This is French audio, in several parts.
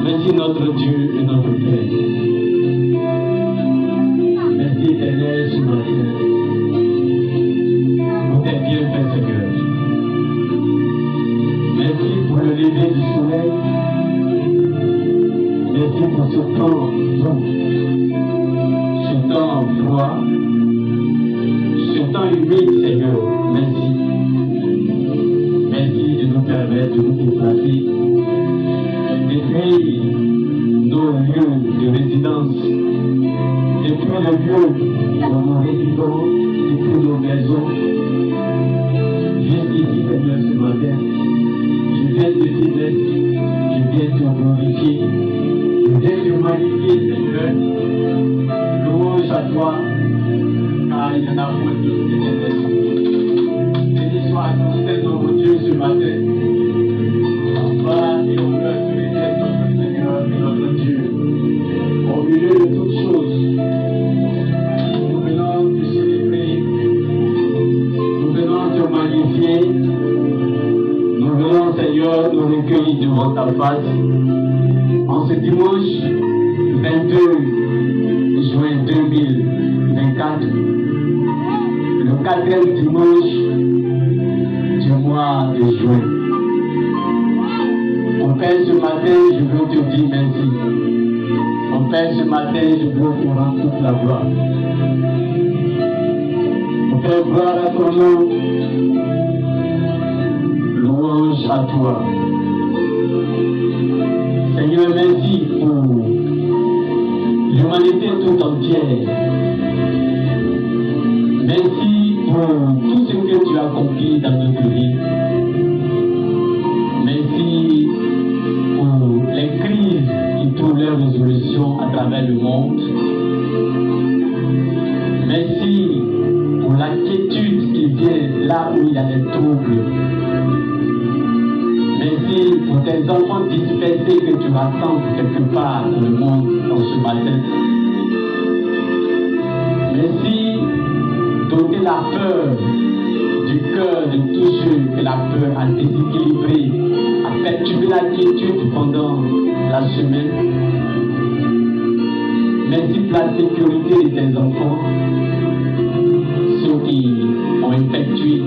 Merci notre Dieu et notre Père. Merci Éternel ce matin. Vous êtes bien fait Seigneur. Merci pour le lever du soleil. Merci pour ce temps doux, ce temps froid, ce temps humide Seigneur. Merci. Merci de nous permettre de nous déplacer depuis nos lieux de résidence, depuis le lieu où nous résidons, depuis nos maisons, jusqu'ici Seigneur ce matin. Je viens te dire merci, je viens te glorifier, je viens te magnifier Seigneur. Louange à toi, car il y en a point d'autre que tes. Béni soit à nous, c'est notre Dieu ce matin. Gloire et honneur tous les dieux, notre Seigneur et notre Dieu. Au milieu de toutes choses, nous venons te célébrer, nous venons te magnifier, nous venons Seigneur nous recueillir devant ta face. En ce dimanche 22 juin 2024, le 4e dimanche du mois de juin. Mon Père, ce matin, je veux te dire merci. Mon Père, ce matin, je veux te rendre toute la gloire. Mon Père, gloire à ton nom. Louange à toi. Seigneur, merci pour l'humanité tout entière. Merci pour tout ce que tu as accompli dans notre vie. Merci pour les crises qui trouvent leur résolution à travers le monde. Merci pour la quiétude qui vient là où il y a des troubles. Merci pour tes enfants dispersés que tu rassembles quelque part dans le monde dans ce matin. Merci d'ôter la peur du cœur de tous ceux que la peur a déséquilibré, a perturbé la quiétude pendant la semaine. Merci pour la sécurité de tes enfants, ceux qui ont effectué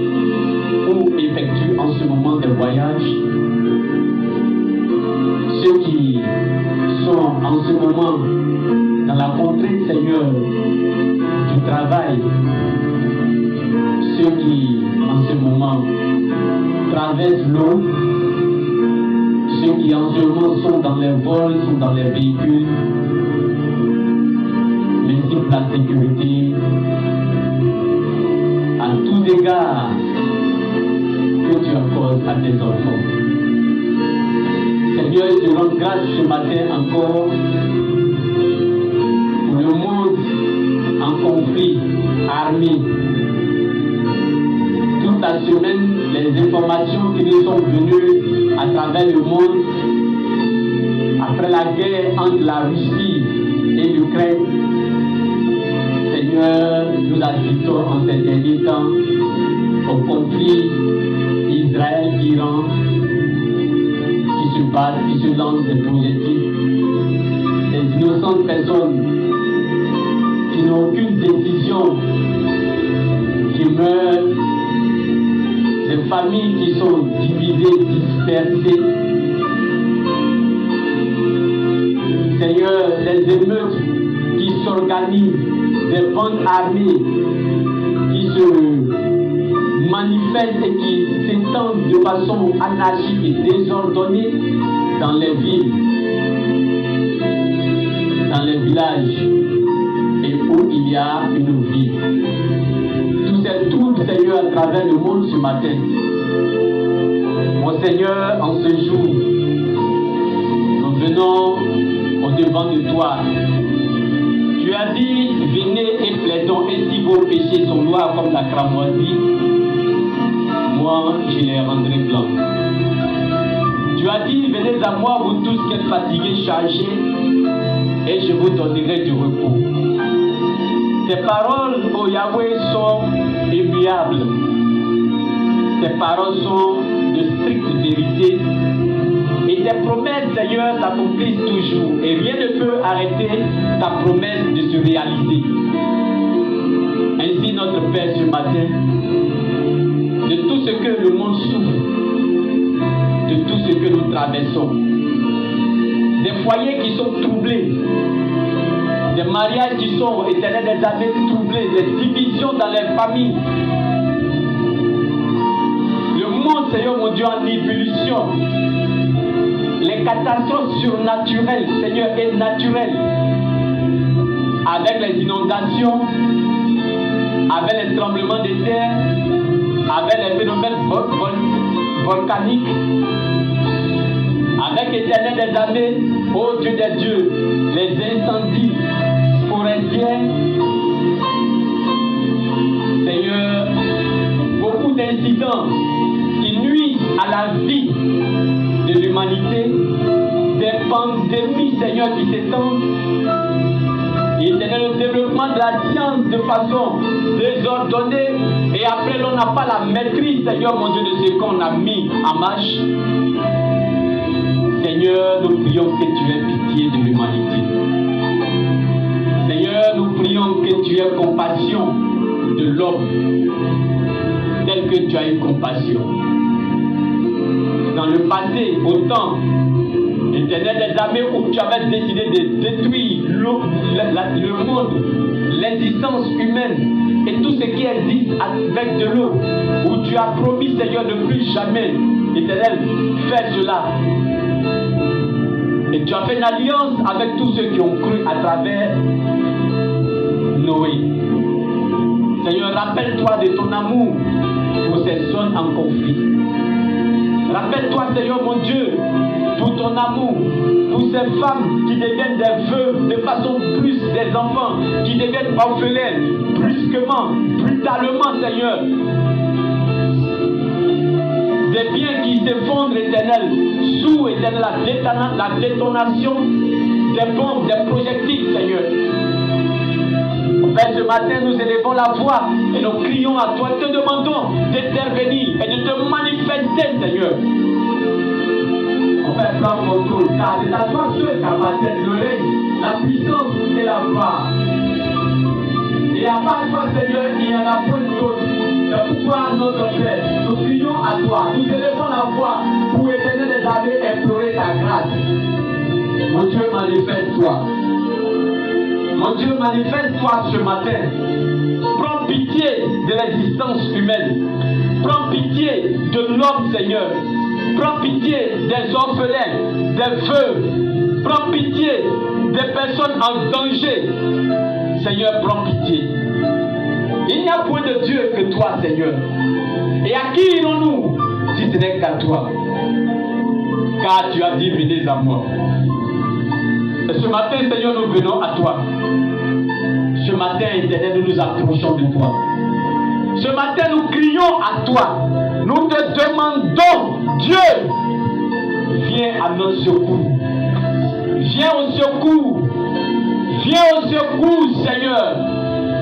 ou effectuent en ce moment des voyages, ceux qui sont en ce moment dans la contrainte, Seigneur, du travail, ceux qui en ce moment traversent l'eau, ceux qui en ce moment sont dans les vols, sont dans les véhicules. Merci pour la sécurité à tous égards que tu accordes à tes enfants. Seigneur, je te rends grâce ce matin encore pour le monde en conflit armé. Toute la semaine, les informations qui nous sont venues à travers le monde après la guerre entre la Russie et l'Ukraine. Seigneur, nous assistons en ces derniers temps au conflit Israël-Iran qui se battent, qui se lancent des projectiles. Des innocentes personnes qui n'ont aucune décision, qui meurent, des familles qui sont divisées, dispersées. Seigneur, des émeutes qui s'organisent, des bandes armées qui se manifestent et qui s'étendent de façon anarchique et désordonnée dans les villes, dans les villages et où il y a une vie. Tous ces troubles, Seigneur, à travers le monde ce matin. Mon Seigneur, en ce jour, nous venons au-devant de toi. Tu as dit, venez et plaidons, et si vos péchés sont noirs comme la cramoisie, moi je les rendrai blancs. Tu as dit, venez à moi, vous tous qui êtes fatigués, chargés, et je vous donnerai du repos. Tes paroles, ô Yahweh, sont immuables. Tes paroles sont de stricte vérité. Et tes promesses, Seigneur, s'accomplissent toujours. Et rien ne peut arrêter ta promesse de se réaliser. Ainsi, notre Père, ce matin, de tout ce que le monde souffre, de tout ce que nous traversons, des foyers qui sont troublés, des mariages qui sont éternels, des années troublés, des divisions dans les familles. Le monde, Seigneur mon Dieu, en ébullition. Les catastrophes surnaturelles, Seigneur, et naturelles, avec les inondations, avec les tremblements de terre, avec les phénomènes volcaniques, avec éternel des armées, ô Dieu des dieux, les incendies forestiers, Seigneur, beaucoup d'incidents qui nuisent à la vie de l'humanité, des pandémies, Seigneur, qui s'étendent, et c'est le développement de la science de façon désordonnée, et après l'on n'a pas la maîtrise, Seigneur mon Dieu, de ce qu'on a mis en marche. Seigneur, nous prions que tu aies pitié de l'humanité. Seigneur, nous prions que tu aies compassion de l'homme, tel que tu as eu compassion. Dans le passé, au temps, éternel des armées, où tu avais décidé de détruire le monde, l'existence humaine et tout ce qui existe avec de l'eau, où tu as promis, Seigneur, de plus jamais, éternel, faire cela. Et tu as fait une alliance avec tous ceux qui ont cru à travers Noé. Seigneur, rappelle-toi de ton amour pour ces zones en conflit. Rappelle-toi, Seigneur mon Dieu, pour ton amour, pour ces femmes qui deviennent des veuves de façon plus des enfants, qui deviennent orphelins, brusquement, brutalement, Seigneur. Des biens qui s'effondrent, éternel, sous, éternel, la détonation des bombes, des projectiles, Seigneur. Père, ce matin, nous élevons la voix et nous crions à toi, te demandons d'intervenir et de te manifester, Seigneur. Père, prends contrôle, car c'est à toi seul qu'appartiennent le règne, la puissance et la gloire. Et à part toi, Seigneur, il n'y en a point d'autre. C'est pourquoi, notre Père, nous crions à toi, nous élevons la voix pour éteindre les armées et implorer ta grâce. Mon Dieu, manifeste-toi. Mon Dieu, manifeste-toi ce matin. Prends pitié de l'existence humaine. Prends pitié de l'homme, Seigneur. Prends pitié des orphelins, des veuves. Prends pitié des personnes en danger. Seigneur, prends pitié. Il n'y a point de Dieu que toi, Seigneur. Et à qui irons-nous si ce n'est qu'à toi? Car tu as dit, venez à moi. Et ce matin, Seigneur, nous venons à toi. Ce matin, éternel, nous nous approchons de toi. Ce matin, nous crions à toi. Nous te demandons, Dieu, viens à notre secours. Viens au secours. Viens au secours, Seigneur.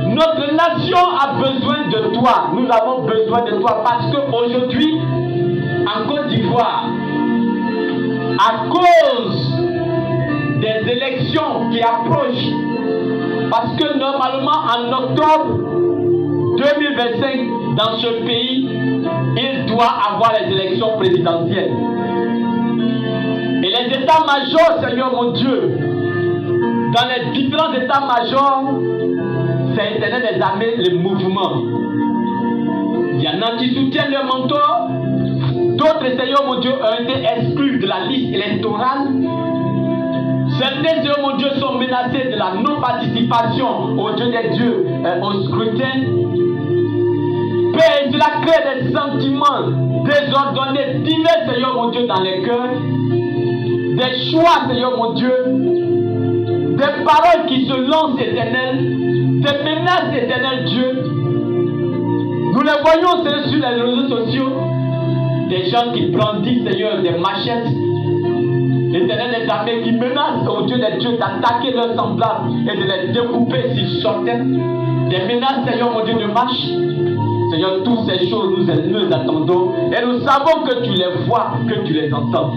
Notre nation a besoin de toi. Nous avons besoin de toi parce qu'aujourd'hui, en Côte d'Ivoire, à cause des élections qui approchent, parce que normalement en octobre 2025, dans ce pays, il doit avoir les élections présidentielles. Et les états-majors, Seigneur mon Dieu, dans les différents états-majors, c'est éternel des armées, les mouvements. Il y en a qui soutiennent le mentor, d'autres, Seigneur mon Dieu, ont été exclus de la liste électorale. Certains, Seigneur mon Dieu, sont menacés de la non-participation au Dieu des dieux, au scrutin. Père, cela crée des sentiments désordonnés, divers, Seigneur mon Dieu, dans les cœurs. Des choix, Seigneur mon Dieu. Des paroles qui se lancent, éternel. Des menaces, éternel Dieu. Nous les voyons sur les réseaux sociaux. Des gens qui brandissent, Seigneur, des machettes. L'éternel des armées qui menacent au Dieu des dieux d'attaquer leurs semblables et de les découper s'ils sortaient. Des menaces, Seigneur mon Dieu, de marche. Seigneur, toutes ces choses, nous les attendons et nous savons que tu les vois, que tu les entends.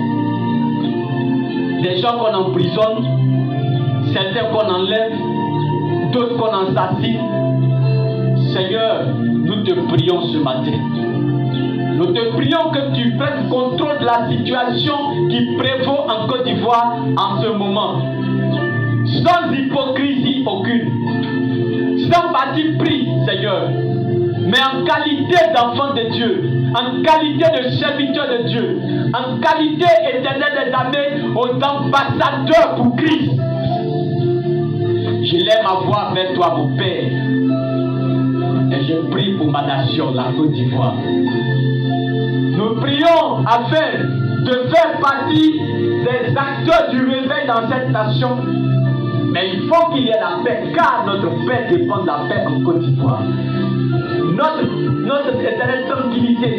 Des gens qu'on emprisonne, certains qu'on enlève, d'autres qu'on assassine. Seigneur, nous te prions ce matin. Nous te prions que tu prennes contrôle de la situation qui prévaut en Côte d'Ivoire en ce moment. Sans hypocrisie aucune. Sans parti pris, Seigneur. Mais en qualité d'enfant de Dieu. En qualité de serviteur de Dieu. En qualité éternelle des armées aux ambassadeurs pour Christ. Je lève ma voix vers toi, mon Père. Et je prie pour ma nation, la Côte d'Ivoire. Nous prions afin de faire partie des acteurs du réveil dans cette nation. Mais il faut qu'il y ait la paix, car notre paix dépend de la paix en Côte d'Ivoire. Notre éternelle tranquillité,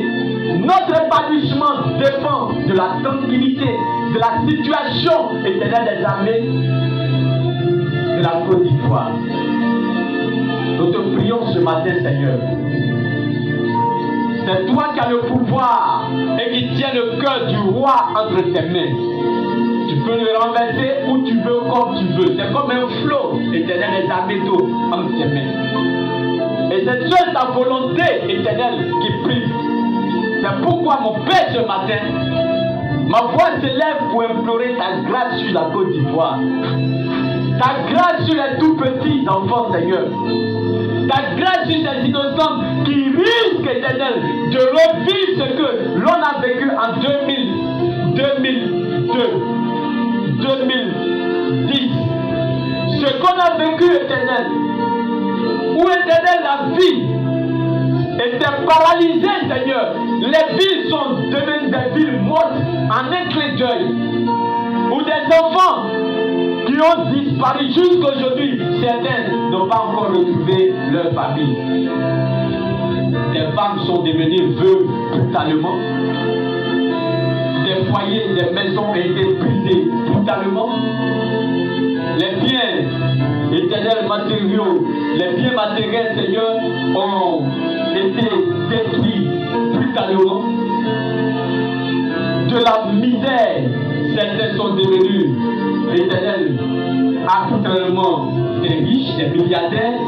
notre épanouissement dépend de la tranquillité, de la situation éternelle des armées de la Côte d'Ivoire. Nous te prions ce matin, Seigneur. C'est toi qui as le pouvoir et qui tiens le cœur du roi entre tes mains. Tu peux le renverser où tu veux, comme tu veux. C'est comme un flot éternel des armées d'eau entre tes mains. Et c'est seule ta volonté éternelle qui prime. C'est pourquoi, mon Père, ce matin, ma voix s'élève pour implorer ta grâce sur la Côte d'Ivoire. Ta grâce sur les tout petits enfants, Seigneur. Ta grâce sur ces innocents qui risquent, éternel, de revivre ce que l'on a vécu en 2002, 2010. Ce qu'on a vécu, éternel, où, éternel, la vie était paralysée, Seigneur. Les villes sont devenues des villes mortes en un clin d'œil. Où des enfants qui ont disparu jusqu'aujourd'hui, certains n'ont pas encore retrouvé leur famille. Des femmes sont devenues veuves brutalement. Des foyers, des maisons ont été brisés brutalement. Les biens éternels matériaux, les biens matériels, Seigneur, ont été détruits brutalement. De la misère, certains sont devenus éternels, actuellement des riches, des milliardaires.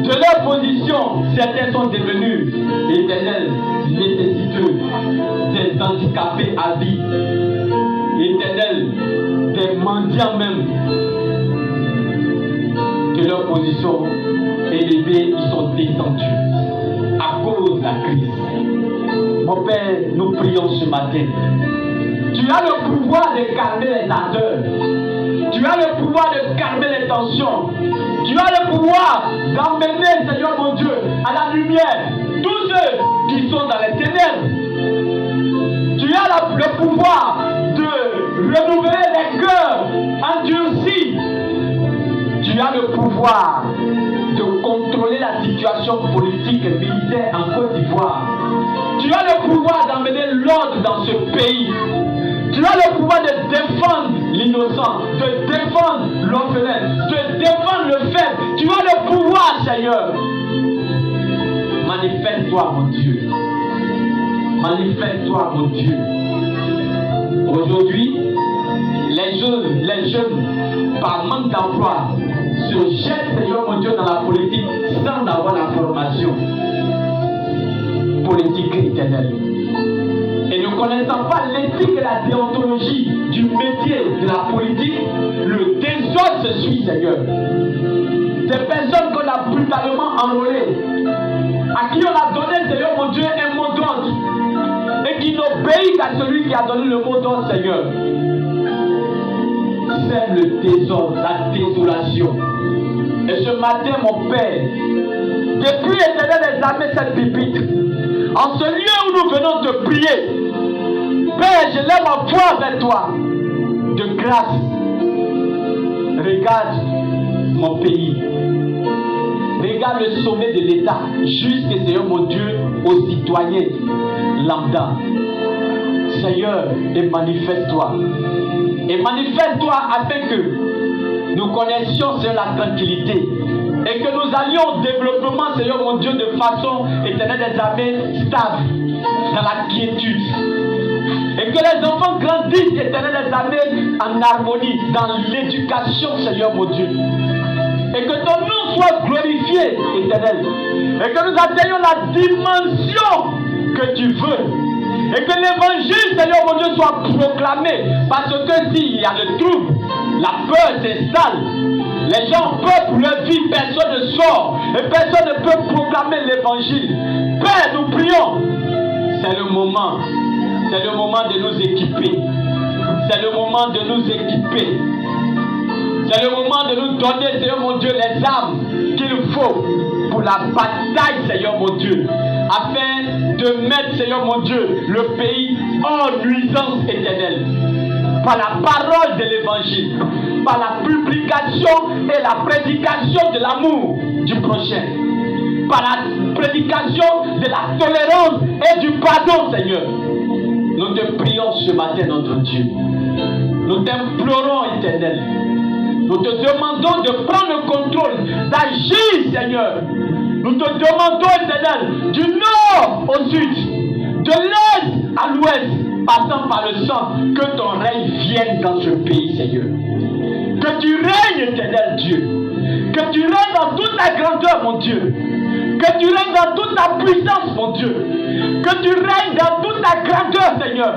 De leur position, certains sont devenus éternels, nécessiteux, des handicapés à vie, éternels, des mendiants même. De leur position élevée, ils sont descendus à cause de la crise. Mon Père, nous prions ce matin. Tu as le pouvoir de calmer les ardeurs. Tu as le pouvoir de calmer les tensions. Tu as le pouvoir d'emmener, Seigneur mon Dieu, à la lumière tous ceux qui sont dans les ténèbres. Tu as le pouvoir de renouveler les cœurs endurcis. Tu as le pouvoir de contrôler la situation politique et militaire en Côte d'Ivoire. Tu as le pouvoir d'emmener l'ordre dans ce pays. Tu as le pouvoir de défendre l'innocent, de défendre l'orphelin, de défendre le faible. Tu as le pouvoir, Seigneur. Manifeste-toi, mon Dieu. Manifeste-toi, mon Dieu. Aujourd'hui, les jeunes, par manque d'emploi, se jettent, Seigneur, mon Dieu, dans la politique sans avoir la formation politique éternelle. Et ne connaissant pas l'éthique et la déontologie du métier de la politique, le désordre se suit, Seigneur. Des personnes qu'on a brutalement enrôlées, à qui on a donné, Seigneur mon Dieu, un mot d'ordre, et qui n'obéit qu'à celui qui a donné le mot d'ordre, Seigneur. C'est le désordre, la désolation. Et ce matin, mon Père, depuis l'éternel des armées, cette pupitre, en ce lieu où nous venons te prier, Père, je lève ma voix vers toi, de grâce. Regarde mon pays. Regarde le sommet de l'État, jusqu'à, Seigneur mon Dieu, aux citoyens lambda. Seigneur, et manifeste-toi. Et manifeste-toi afin que nous connaissions sur la tranquillité. Et que nous allions au développement, Seigneur mon Dieu, de façon éternelle des armées stable, dans la quiétude. Et que les enfants grandissent, éternel des armées, en harmonie, dans l'éducation, Seigneur mon Dieu. Et que ton nom soit glorifié, éternel. Et que nous atteignions la dimension que tu veux. Et que l'évangile, Seigneur mon Dieu, soit proclamé. Parce que s'il y a le trouble, la peur s'installe. Les gens ont peur pour leur vie, personne ne sort. Et personne ne peut proclamer l'évangile. Père, nous prions. C'est le moment. C'est le moment de nous équiper. C'est le moment de nous équiper. C'est le moment de nous donner, Seigneur mon Dieu, les armes qu'il faut pour la bataille, Seigneur mon Dieu, afin de mettre, Seigneur mon Dieu, le pays en nuisance éternelle. Par la parole de l'évangile, par la publication et la prédication de l'amour du prochain, par la prédication de la tolérance et du pardon, Seigneur. Nous te prions ce matin, notre Dieu. Nous t'implorons, éternel. Nous te demandons de prendre le contrôle, d'agir, Seigneur. Nous te demandons, éternel, du nord au sud, de l'est à l'ouest, passant par le centre, que ton règne vienne dans ce pays, Seigneur. Que tu règnes, éternel Dieu. Que tu règnes dans toute ta grandeur, mon Dieu. Que tu règnes dans toute ta puissance, mon Dieu. Que tu règnes dans toute ta grandeur, Seigneur.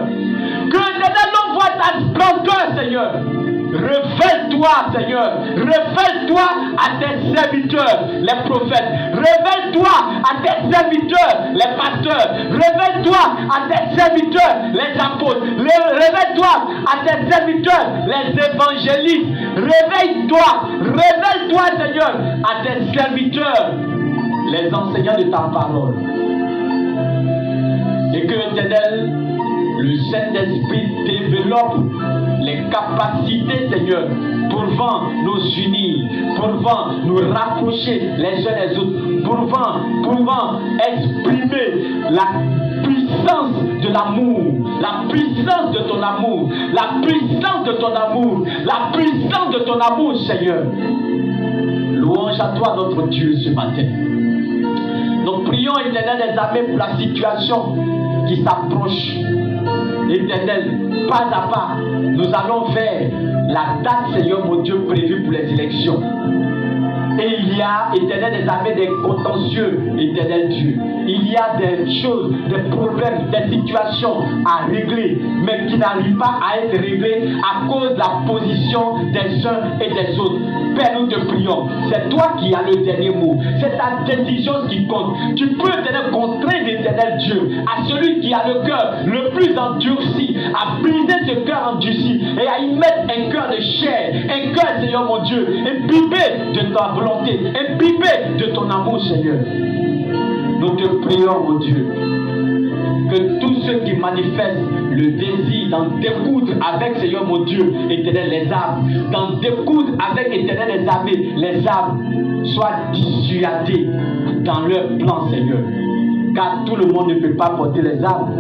Que l'éternel l'on voit ta splendeur, Seigneur. Révèle-toi, Seigneur. Révèle-toi à tes serviteurs, les prophètes. Révèle-toi à tes serviteurs, les pasteurs. Révèle-toi à tes serviteurs, les apôtres. Révèle-toi à tes serviteurs, les évangélistes. Réveille-toi. Révèle-toi, Seigneur, à tes serviteurs, les enseignants de ta parole. Et que, éternel, le Saint-Esprit développe les capacités, Seigneur, pouvant nous unir, pouvant nous rapprocher les uns les autres, pouvant exprimer la puissance de l'amour, la puissance de ton amour, la puissance de ton amour, la puissance de ton amour, Seigneur. Louange à toi, notre Dieu, ce matin. Nous prions, éternel des armées, pour la situation qui s'approche. Éternel, pas à pas, nous allons vers la date, Seigneur mon Dieu, prévue pour les élections. Et il y a, éternel des armées, des contentieux, éternel Dieu. Il y a des choses, des problèmes, des situations à régler, mais qui n'arrivent pas à être réglées à cause de la position des uns et des autres. Père, nous te prions. C'est toi qui as le dernier mot. C'est ta décision qui compte. Tu peux, éternel, contraindre, éternel Dieu, à celui qui a le cœur le plus endurci, à briser ce cœur endurci et à y mettre un cœur de chair, un cœur, Seigneur mon Dieu, imbibé de ta volonté, imbibé de ton amour, Seigneur. Nous te prions, mon Dieu, que tous ceux qui manifestent le désir d'en découdre avec, Seigneur mon Dieu, éternel, les armes, d'en découdre avec, éternel, les armées, les armes, soient dissuadés dans leur plan, Seigneur. Car tout le monde ne peut pas porter les armes.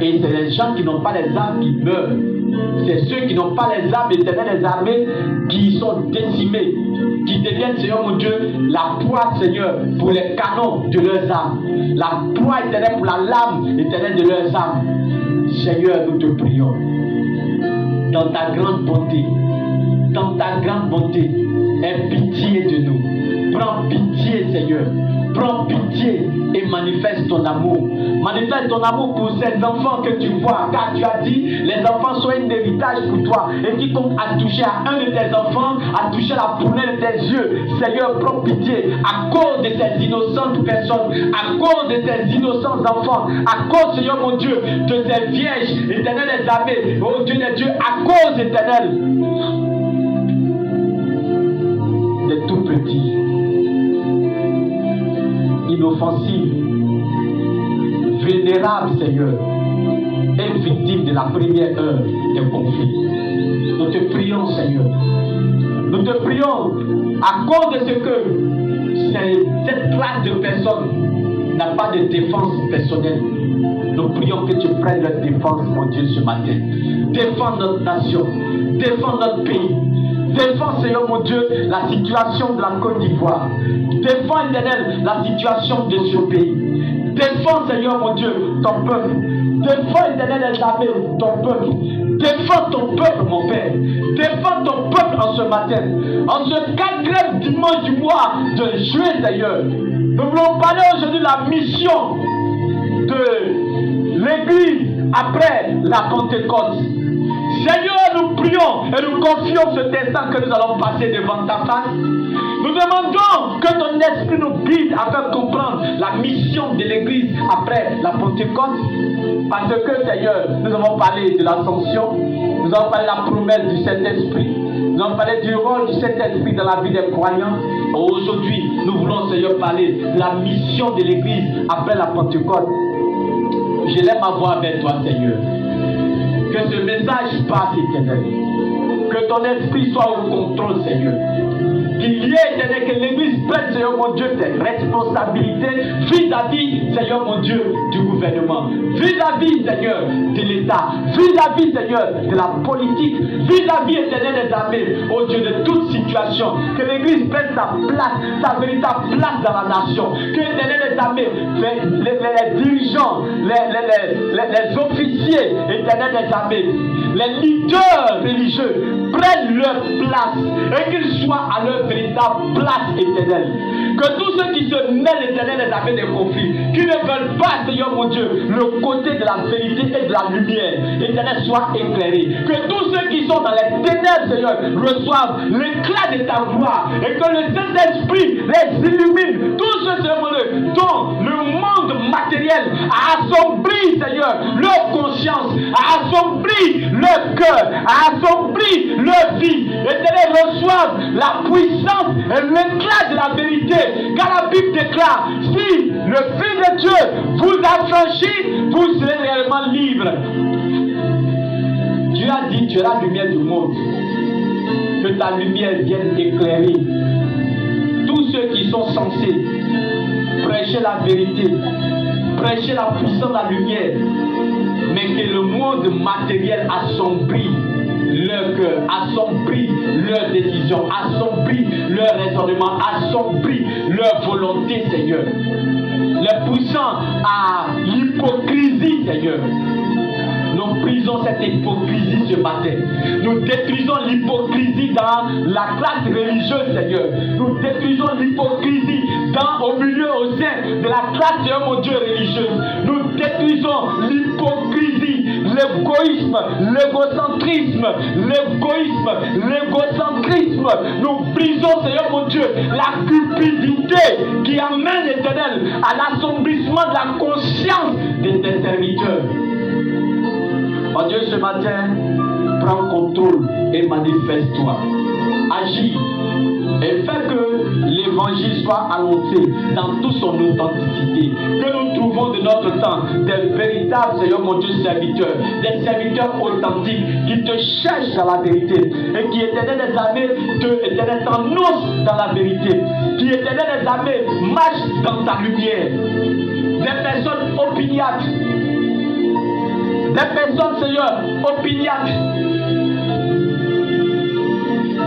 Et c'est les gens qui n'ont pas les armes qui meurent. C'est ceux qui n'ont pas les armes, éternel, les armées, qui sont décimés, qui deviennent, Seigneur mon Dieu, la proie, Seigneur, pour les canons de leurs armes, la proie, éternelle, pour la lame, éternelle, de leurs armes. Seigneur, nous te prions, dans ta grande bonté, aie pitié de nous. Prends pitié, Seigneur. Prends pitié et manifeste ton amour. Manifeste ton amour pour ces enfants que tu vois. Car tu as dit, les enfants sont un héritage pour toi. Et quiconque a touché à un de tes enfants, a touché la prunelle de tes yeux. Seigneur, prends pitié à cause de ces innocentes personnes, à cause de ces innocents enfants, à cause, Seigneur mon Dieu, de ces vierges, éternel des armées, oh Dieu des dieux, à cause, éternel, des tout petits, inoffensifs, vénérables, Seigneur, et victimes de la première heure des conflits. Nous te prions, Seigneur. Nous te prions à cause de ce que cette classe de personnes n'a pas de défense personnelle. Nous prions que tu prennes leur défense, mon Dieu, ce matin. Défends notre nation, défends notre pays, Défends, Seigneur mon Dieu, la situation de la Côte d'Ivoire. Défends, Éternel, la situation de ce pays. Défends, Seigneur mon Dieu, ton peuple. Défends, Éternel, les armées, ton peuple. Défends ton peuple, mon Père. Défends ton peuple en ce matin. En ce 4e dimanche du mois de juillet, Seigneur. Nous voulons parler aujourd'hui de la mission de l'Église après la Pentecôte. Seigneur, nous prions et nous confions cet instant que nous allons passer devant ta face. Nous demandons que ton esprit nous guide afin de comprendre la mission de l'Église après la Pentecôte. Parce que, Seigneur, nous avons parlé de l'ascension, nous avons parlé de la promesse du Saint-Esprit, nous avons parlé du rôle du Saint-Esprit dans la vie des croyants. Aujourd'hui, nous voulons, Seigneur, parler de la mission de l'Église après la Pentecôte. Je lève ma voix avec toi, Seigneur. Que ce message passe, Éternel. Que ton esprit soit au contrôle, Seigneur. Qu'il y ait, Éternel, que l'Église prenne, Seigneur mon Dieu, ses responsabilités vis-à-vis, Seigneur mon Dieu, du gouvernement, vis-à-vis, Seigneur, de l'État, vis-à-vis, Seigneur, de la politique, vis-à-vis, Éternel, des armées, oh Dieu, de toute situation. Que l'Église prenne sa place, sa véritable place dans la nation. Que, Éternel, les armées, les dirigeants, les officiers, Éternel, des armées, les leaders religieux prennent leur place et qu'ils soient à leur véritable place éternelle. Que tous ceux qui se mêlent, Éternel, des armées des conflits, qui ne veulent pas, Seigneur mon Dieu, le côté de la vérité et de la lumière, Éternel, soient éclairés. Que tous ceux qui sont dans les ténèbres, Seigneur, reçoivent l'éclat de ta gloire et que le Saint-Esprit les illumine. Tous ceux, Seigneur mon Dieu, dont le monde matériel a assombri, Seigneur, leur conscience, a assombri leur cœur, a assombri leur vie. Éternel, reçoivent la puissance et l'éclat de la vérité. Car la Bible déclare, si le Fils de Dieu vous affranchit, vous serez réellement libre. Dieu a dit, tu es la lumière du monde. Que ta lumière vienne éclairer tous ceux qui sont censés prêcher la vérité, prêcher la puissance de la lumière, mais que le monde matériel assombrit leur cœur, assombrit leurs décisions, assombrit leur raisonnement, assombrit leur volonté, Seigneur. Les poussant à l'hypocrisie, Seigneur. Nous brisons cette hypocrisie ce matin. Nous détruisons l'hypocrisie dans la classe religieuse, Seigneur. Nous détruisons l'hypocrisie au milieu, au sein de la classe, Seigneur mon Dieu, religieuse. Nous détruisons l'hypocrisie, l'égoïsme, l'égocentrisme, l'égocentrisme. Nous brisons, Seigneur mon Dieu, la cupidité qui amène, Éternel, à l'assombrissement de la conscience de tes serviteurs. Oh Dieu, ce matin, prends contrôle et manifeste-toi. Agis et fais que l'évangile soit annoncé dans toute son authenticité. Que nous trouvons de notre temps des véritables, Seigneur mon Dieu, serviteurs, des serviteurs authentiques qui te cherchent dans la vérité et qui, Éternel des armées, t'annoncent dans la vérité. Qui, Éternel des armées, marchent dans ta lumière. Des personnes opiniâtres. Des personnes, Seigneur, opiniâtres.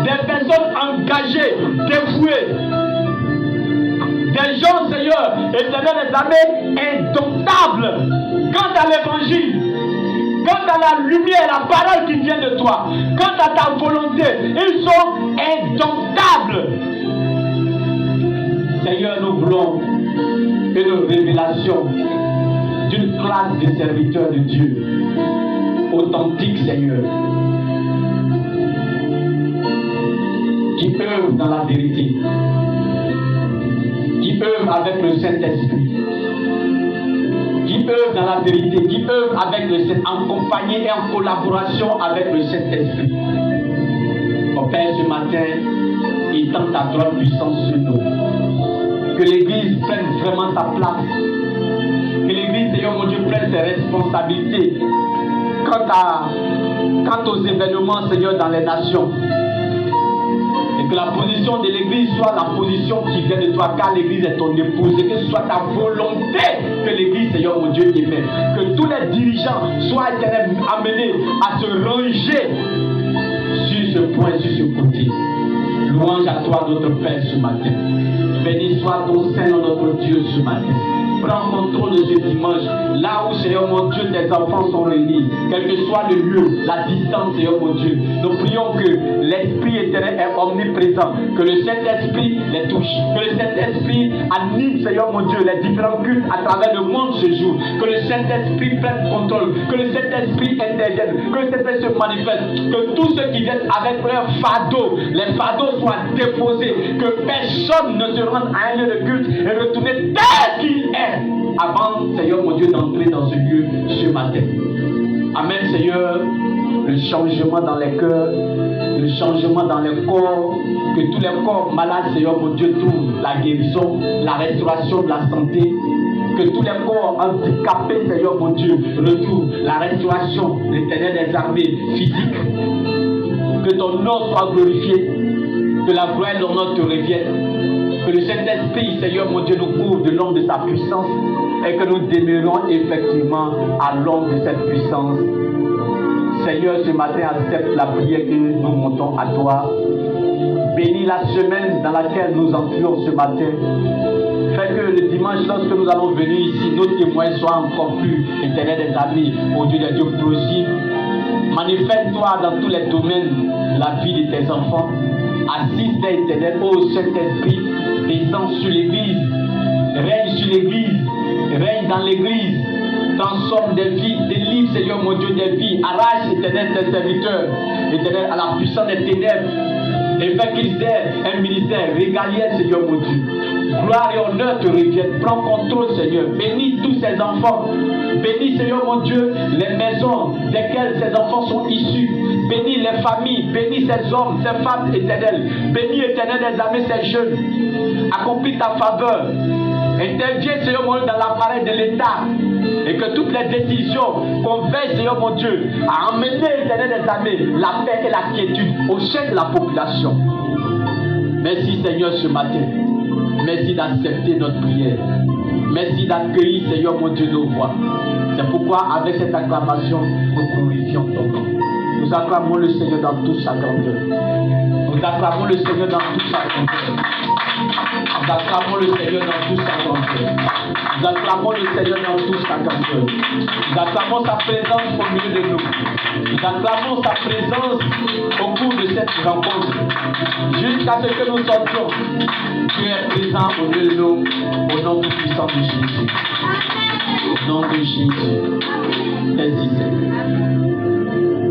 Des personnes engagées, dévouées. Des gens, Seigneur, Éternel des armées, indomptables. Quant à l'évangile, quant à la lumière, la parole qui vient de toi, quant à ta volonté, ils sont indomptables. Seigneur, nous voulons une révélation d'une classe de serviteurs de Dieu, authentique, Seigneur, qui œuvrent dans la vérité, qui œuvrent avec le Saint-Esprit, qui œuvrent dans la vérité, qui œuvrent avec le Saint, en compagnie et en collaboration avec le Saint-Esprit. Mon Père, ce matin, étends ta droite puissance sur nous. Que l'Église prenne vraiment sa place. Que l'Église, Seigneur mon Dieu, prenne ses responsabilités quant aux événements, Seigneur, dans les nations. Et que la position de l'Église soit la position qui vient de toi, car l'Église est ton épouse. Et que ce soit ta volonté que l'Église, Seigneur mon Dieu, émet. Que tous les dirigeants soient amenés à se ranger sur ce besoin sur ce côté. Louange à toi, notre Père, ce matin. Béni soit ton Seigneur, notre Dieu, ce matin. Prends contrôle de ce dimanche, là où, Seigneur mon Dieu, tes enfants sont réunis, quel que soit le lieu, la distance, Seigneur mon Dieu. Nous prions que l'Esprit éternel est omniprésent, que le Saint-Esprit les touche, que le Saint-Esprit anime, Seigneur mon Dieu, les différents cultes à travers le monde ce jour, que le Saint-Esprit prenne contrôle, que le Saint-Esprit intervienne, que le Saint-Esprit se manifeste, que tous ceux qui viennent avec leur fardeau, les fardeaux soient déposés, que personne ne se rende à un lieu de culte et retourne tel qu'il est avant, Seigneur mon Dieu, d'entrer dans ce lieu ce matin. Amen, Seigneur. Le changement dans les cœurs, le changement dans les corps, que tous les corps malades, Seigneur mon Dieu, trouvent la guérison, la restauration de la santé, que tous les corps handicapés, Seigneur mon Dieu, retrouvent la restauration, l'Éternel des armées physiques. Que ton nom soit glorifié, que la gloire et l'honneur te reviennent. Que le Saint-Esprit, Seigneur mon Dieu, nous couvre de l'ombre de sa puissance et que nous demeurons effectivement à l'ombre de cette puissance. Seigneur, ce matin, accepte la prière que nous montons à toi. Bénis la semaine dans laquelle nous entrons ce matin. Fais que le dimanche, lorsque nous allons venir ici, nos témoins soient encore plus éternels des amis, au Dieu des dieux possibles. Manifeste-toi dans tous les domaines de la vie de tes enfants. Assiste éternel, ô Saint-Esprit, descends sur l'Église, règne sur l'Église, règne dans l'Église, transforme des vies, délivre, Seigneur mon Dieu, des vies, arrache, éternel, tes serviteurs, éternel, à la puissance des ténèbres, et fais qu'ils aient un ministère régalien, Seigneur mon Dieu. Gloire et honneur te reviennent. Prends contrôle, Seigneur. Bénis tous ces enfants. Bénis, Seigneur mon Dieu, les maisons desquelles ces enfants sont issus. Bénis les familles. Bénis ces hommes, ces femmes éternelles. Bénis, éternel des armées, ces jeunes. Accomplis ta faveur. Interviens, Seigneur mon Dieu, dans l'appareil de l'État. Et que toutes les décisions qu'on veille, Seigneur mon Dieu, à emmener, éternel des armées, la paix et la quiétude au sein de la population. Merci, Seigneur, ce matin. Merci d'accepter notre prière. Merci d'accueillir, Seigneur mon Dieu, nos voix. C'est pourquoi, avec cette acclamation, nous glorifions ton nom. Nous acclamons le Seigneur dans toute sa grandeur. Nous acclamons le Seigneur dans toute sa grandeur. Nous acclamons le Seigneur dans toute sa grandeur. Nous acclamons le Seigneur dans toute sa grandeur. Nous acclamons sa présence au milieu de nous. Nous acclamons sa présence au cours de cette rencontre. Jusqu'à ce que nous sortions, tu es présent au milieu de nous, au nom du puissant de Jésus. Au nom de Jésus. Merci Seigneur.